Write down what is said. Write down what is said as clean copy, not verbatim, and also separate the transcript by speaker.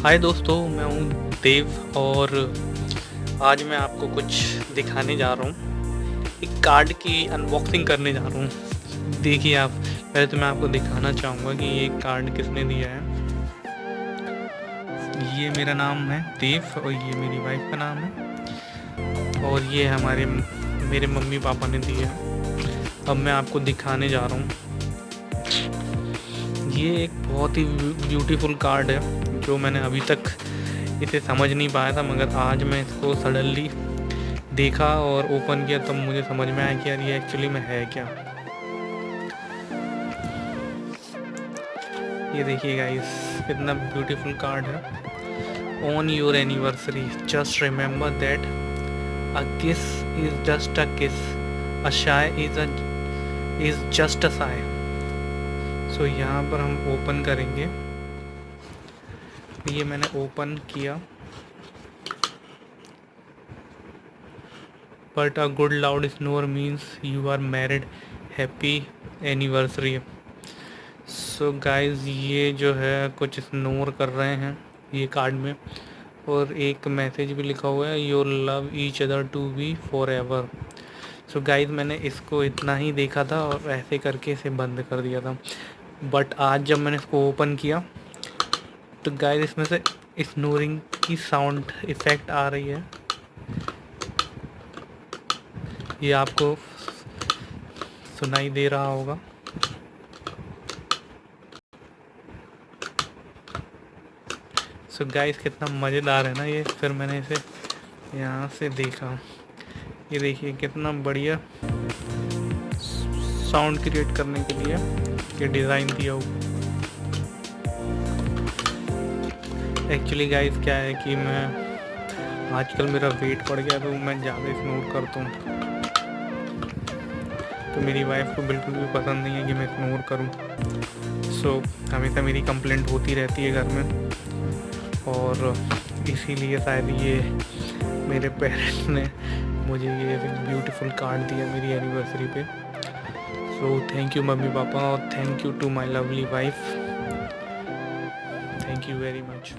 Speaker 1: हाय दोस्तों, मैं हूँ देव और आज मैं आपको कुछ दिखाने जा रहा हूँ। एक कार्ड की अनबॉक्सिंग करने जा रहा हूँ। देखिए आप, पहले तो मैं आपको दिखाना चाहूँगा कि ये कार्ड किसने दिया है। ये मेरा नाम है देव और ये मेरी वाइफ का नाम है और ये मेरे मम्मी पापा ने दिया है। अब मैं आपको दिखाने जा रहा हूँ। ये एक बहुत ही ब्यूटीफुल कार्ड है जो मैंने अभी तक इसे समझ नहीं पाया था, मगर आज मैं इसको सडनली देखा और ओपन किया तब मुझे समझ में आया कि यार ये एक्चुअली में है क्या। ये देखिए गाइस, कितना ब्यूटीफुल कार्ड है। On your anniversary just remember that a kiss is just a kiss, a sigh is just a sigh. So यहाँ पर हम ओपन करेंगे। ये मैंने ओपन किया। But a good loud snore means you are married, happy anniversary. So guys, ये जो है कुछ स्नोर कर रहे हैं ये कार्ड में, और एक मैसेज भी लिखा हुआ है, your love each other to be forever. So guys, मैंने इसको इतना ही देखा था और ऐसे करके इसे बंद कर दिया था। बट आज जब मैंने इसको ओपन किया तो गाइस इसमें से स्नोरिंग की साउंड इफ़ेक्ट आ रही है। ये आपको सुनाई दे रहा होगा। सो गाइस, कितना मज़ेदार है ना ये। फिर मैंने इसे यहाँ से देखा, ये देखिए कितना बढ़िया साउंड क्रिएट करने के लिए ये डिज़ाइन दिया हुआ। एक्चुअली गाइस क्या है कि मैं आजकल मेरा वेट बढ़ गया तो मैं ज़्यादा स्नोर करता हूँ, तो मेरी वाइफ को बिल्कुल भी पसंद नहीं है कि मैं स्नोर करूँ। सो हमेशा मेरी कंप्लेंट होती रहती है घर में, और इसीलिए शायद ये मेरे पेरेंट्स ने मुझे ये ब्यूटीफुल कार्ड दिया मेरी एनिवर्सरी पे। So thank you mummy papa और thank you to my lovely wife. Thank you very much.